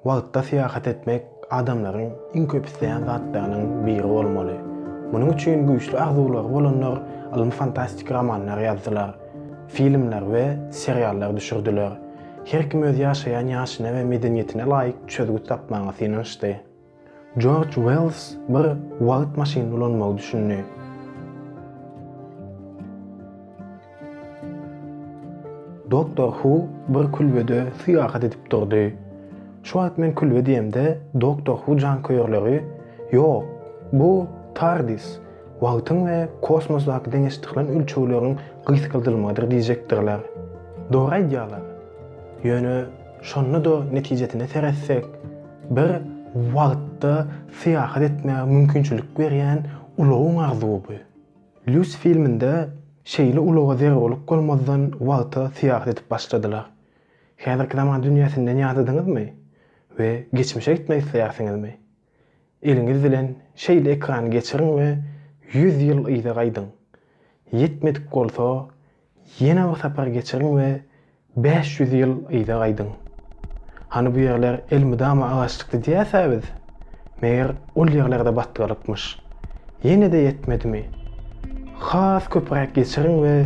Wagtda seýahat etmek adamlaryň iň köp isleýän zatlarynyň biri bolmaly. Munyň üçin güýçli arzulary bolanlar alym fantastik romanlar ýazdylar, filmler we seriallar düşürdiler. Her kim öz ýaşaýan ýaşyna we medeniýetine laýyk çözgüt tapmagy synanşdy. George Wells bir wagt maşyny ulanmagy düşündi. Doktor Who bir külbede seýahat edip durdy. Şu wagt men külbe diýemde Doktor Who janköýerleri "Ýok, bu TARDIS, wagtyň we kosmosdaky deňeşdiklen ölçegleriň gysgyldylmagydyr" diýjekdirler. Dogry aýdýarlar. Ýöne şonu da netijetine seretsek, bir wagtda seýahat etmäge mümkinçilik berýän ulagyň arzuwy bu. Lucy filminde şeýle ulaga zerre bolup golmazdan wagta seýahat edip başladylar. Häzirki zaman dünýäsinden ýazydyňyzmy? Ve geçmişe gitmeyi isteýärsiňizmi? Eliňiz bilen şeýle ekrany geçiriň we 100 ýyl ýyda gaýdyň. Yetmedik bolsa, ýene bir sapar geçiriň we 500 ýyl ýyda gaýdyň. Hani bu ýerler elmydama agaçlykdy diýäsäbiz? Meýer ol ýerlerde batgalypmyş. Ýene de yetmedimi? Has köprek geçiriň we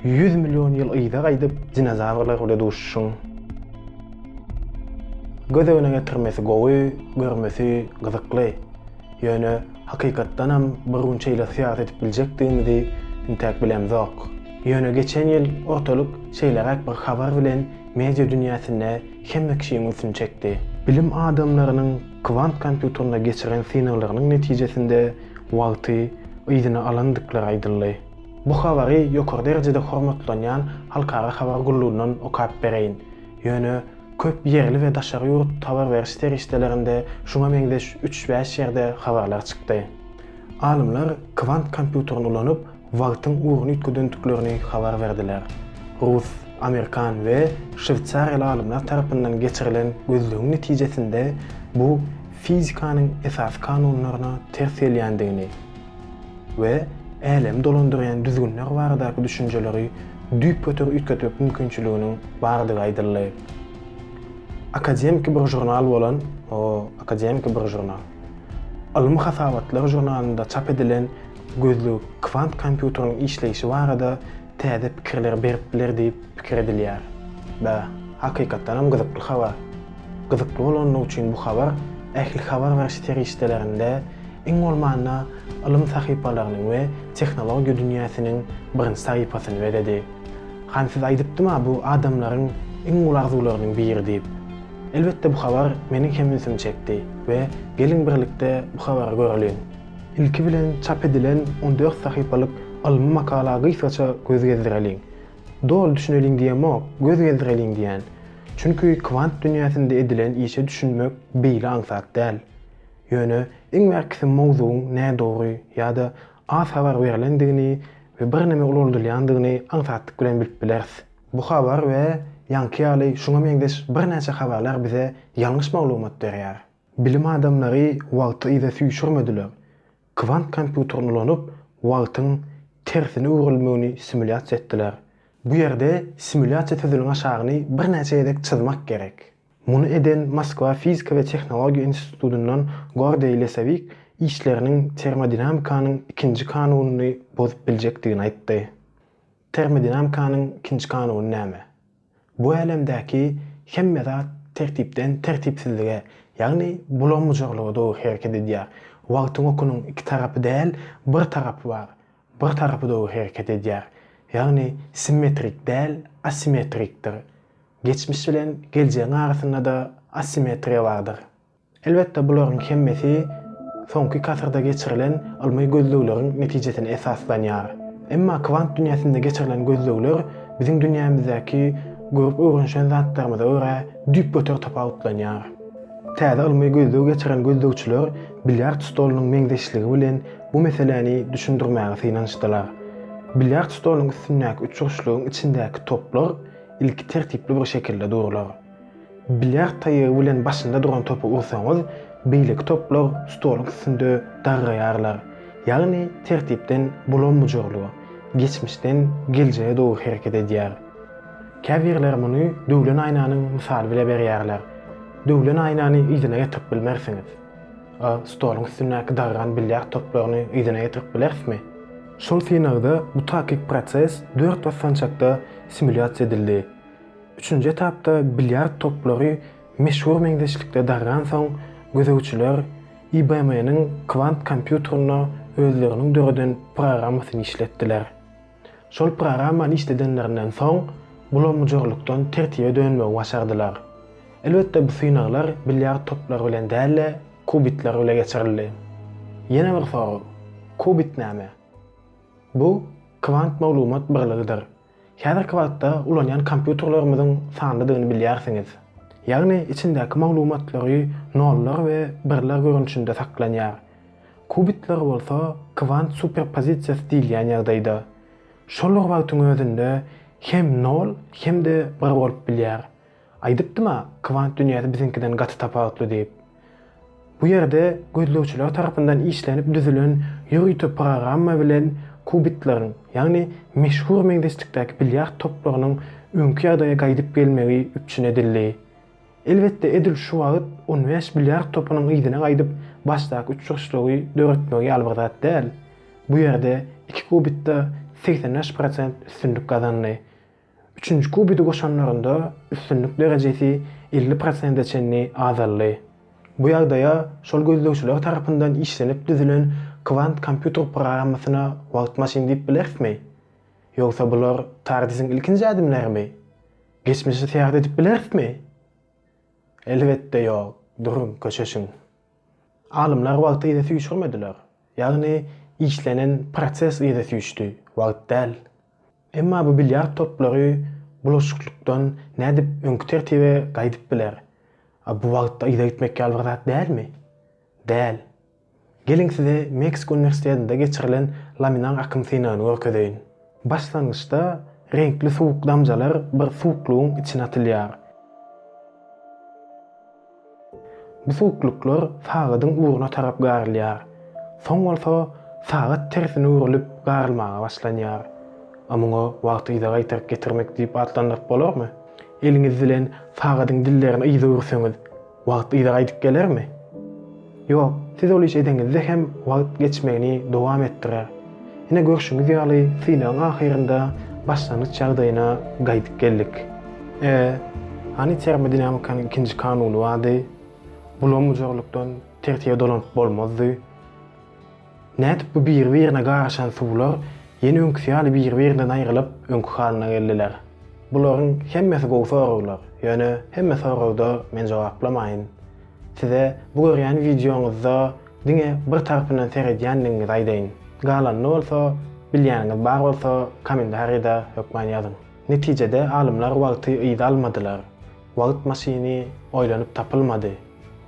100 milyon ýyl ýyda gaýdyp dinozawrlar bilen duşuşyň. Göz öňüne getirmesi gowy, görmesi gyzykly. Ýöne hakykatdan hem bir günçeýle seýahat edip biljekdigimizi intäk bilemzok. Ýöne geçen ýyl ortalyk şeýlerek bir habar bilen media dünýäsine hemme kişiň üstün çekdi. Bilim adamlarynyň kvant kompýuterine geçiren synaglarynyň netijesinde wagty ýygyna alandyklary aýdyldy. Bu habary ýokary derejede hormatlanýan halkara habar gullugynyň okap bereýin. Ýöne köp yerli we daşary ýurt tabar beriş terişdelerinde şuňa meňdeş 3-5 ýerde habarlar çykdy. Alymlar kvant kompýuteryny ulanyp wagtyň uğruny ýetgedendiklerini habar berdiler. Rus, Amerikan we Şwýtsariýaly alymlar tarapyndan geçirilen gözlüğün netijesinde bu fizikanyň esas kanunlaryna ters gelýändigini we elem dolandyrýan düzgünler baradaky düşünjeleri düýp götür ýetgetip mümkinçiliginiň bardygy aýdyldy. Akademik bir jurnal bolan, o akademik bir jurnal. Alymy hasabatlar jurnalynda çap edilen gözlük kvant kompýuteryň işleýişi barada täze pikirler berip biler diýip pikir edilýär. Ba, hakykatdan hem gyzykly habar. Gyzykly bolanyň üçin bu habar ähli habar beriş terişdelerinde iň bolmanda alym sahypalarynyň we tehnologiýa dünýäsiniň birinji sahypasyny berdi. Hansiz aýdypdyma bu adamlaryň iň ulu arzularynyň biri diýip. Elbette bu habar meniň hem üstüme çekdi ve gelin birlikde bu habary görelim. İlki bilen çap edilen 14 sahypalyk alymy makala gysaça göz gezdirelim. Dol düşüneliň diýemok, göz gezdirelim diýen. Çünki kvant dünýäsinde edilen işe düşünmek beýle aňsat däl. Ýöne iň merkezi mowzuň näde dogry ýa-da az habar berilendigini we bir näme ulandyrylýandygyny aňsatlyk bilen bilip bilersiz. Bu habar we ýanky ýaly şuňa meňdeş bir näçe habarlar bize ýalňyş maglumat berýär. Bilim adamlary wagty ýa-da süýşürmediler. Kvant kompýuteryny ulanyp wagtyň tersine öwrülmegini simulasiýa etdiler. Bu ýerde simulasiýa tüzüliň aşagyny bir näçe ýerek çyzmak gerek. Muny eden Moskwa Fizika we Tehnologiýa institutyndan Gorday Lesavik işleriniň termodinamikanyň ikinji kanunyny bozup biljekdigini aýtdy. Termodinamikanyň ikinji kanuny näme? Bu alemdäki hemme zat tertipden tertipsizlige, ýagny bulanmajylyga dogry hereket edýär. Wagtyň okunyň iki tarapy däl, bir tarapy bar. Bir tarapy dogry hereket edýär. Ýagny simmetrik däl, asimetrikdir. Geçmiş bilen geleceğin arasynda da asimetriýa bardyr. Elbette bularyň hemmesi soňky kasrda geçirilen almy gözlükleriň netijesine esaslanýar. Emma kvant dünýäsinde geçirilen gözlükler bizim dünýämizdäki görüp öwrenşen zatlarymyza görä düýp götür tapawutlanýar. Täze almy gözlüğü geçiren gözlükçüler bilyard stolunyň meňdeşligi bilen bu meseleni düşündirmäge synanşdylar. Bilyard stolunyň üstündäki üç uçlugyň içindäki toplar ilki tertipli bir şekilde dururlar. Bilyard taýyry bilen başynda duran topu ursaňyz, beýleki toplar stoluň üstünde darraýarlar. Ýagny tertipden bulanmajylygy, geçmişden geleceğe dogry hereket edýär. Käbirler muny döwlen aýnanyň misaly bilen berýärler. döwlen aýnany ýzyna getirip bilmersiňiz. Stoluň üstündäki dargan bilyar toplaryny ýzyna getirip bilersizmi? Şol finalda bu takip proses 4 basançakda simulasiýa edildi. 3-nji etapda bilyar toplary meşhur meňzeşlikde dargan soň gözegçiler IBM-nyň kvant kompýuteryna özleriniň döreden programmasyny işletdiler. Şol programmany işledenlerinden soň bulanmajylykdan tertibe dönmegi başardylar. Elbetde bu finallar bilyar toplary bilen däl, kubitler bilen geçirildi. Ýene bir soru. Kubit näme? Bu kvant maglumat birligidir. Häzirki wagtda ulanýan kompýuterlerimizin sanlydygyny bilýärsiňiz. Ýagny içindäki maglumatlary nollar we birler görünüşinde saklanýar. Kubitler bolsa kvant superpozisiýasy diýilýän ýagdaýda. Şol wagtyň özünde hem nol hem de bir bolup bilýär. Aýdypdyma kvant dünýäsi bizinkiden gaty tapawutly diýip. Bu ýerde gözlegçiler tarapyndan işlenip düzülen ýürüýte programma bilen kubitleriň, ýagny meşhur meňzeşlikdäki bilyar toplarynyň öňki ýagdaýa gaýdyp gelmegi üçin edildi. Elbetde edil şu wagt 15 bilyar topunyň ýzyna gaýdyp başdaky üç çyşyşlygy döretmegi alby zat däl. Bu ýerde 2 kubitde 80% üstünlük gazandy. 3-nji kubity goşanlarynda üstünlük derejesi 50% çenli azaldy. Bu ýagdaýa şol gözlegçiler tarapyndan işlenip düzülen kvant kompýuter programmasyna wagt maşin diýip bilersizmi? Ýogsa bular tarixyň ilkinji adymlarmy? Geçmişi seýat edip bilersizmi? Elbetde ýok. Durun, köşeşiň. Alymlar wagty ýa-da süýşürmediler. Ýagny işlenen proses ýa-da süýşdi, wagt däl. Emma bu bilyar toplary bulaşıklykdan nädip öňkü tertibe gaýdyp biler. Bu wagtda ýa-da gitmekkä alby zat dälmi? Däl. Geliň size Meksiko Üniversitetinde geçirilen laminar akym synanyny görkezeýin. Başlangyçda renkli suwuk damjalar bir suwuklugyň içine atylýar. Bu suwukluklar sagydyň uğruna tarap garylýar. Soň bolsa sagat tersine urulyp garylmaga başlanýar. Amyňa wagty ýa-da gaýtaryp getirmek diýip atlandyryp bolarmy? Eliňiz bilen sagydyň dillerini ýyza ursaňyz, wagt ýa-da gaýdyp gelermi? Ýok, siz ol iş edeňizde hem wagt geçmegini dowam etdirer. Ine görüşüňiz ýaly synaň ahyrynda başlangyç ýagdaýyna gaýdyp geldik. Hani termodinamikanyň ikinji kanuny wady, bulanmajylykdan tertibe dolanyp bolmazdy. Nädip bu bir-birine garaşan suwlar ýene öňkü ýaly bir-birinden aýrylyp öňkü halyna geldiler. Bularyň hemmesi gowy soralar, ýöne hemme soragda men jogaplamaýyn. Size bu görýän videoňyzda diňe bir tarapyndan seredýänligiňizi aýdaýyn. Galanly bolsa, bilýäniňiz bar bolsa, kommentarýada hökmän ýazyň. Netijede alymlar wagty ýyda almadylar. Wagt maşyny oýlanyp tapylmady.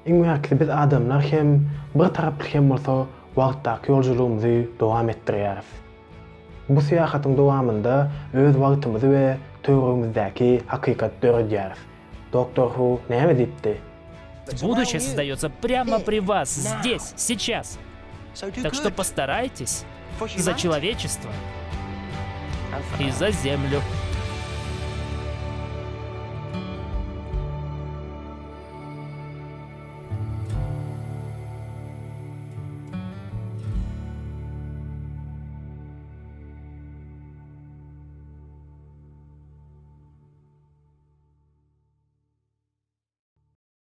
Iň mühimkisi biz adamlar hem bir taraply hem bolsa wagtdaky ýolculygymyzy dowam etdirýäris. Bu seýahatyň dowamında öz wagtymyzy we töwerimizdäki hakykat döredýäris. Doktor Hu näme diýipdi? Будущее создается прямо при вас, здесь, сейчас. Так что постарайтесь за человечество и за Землю.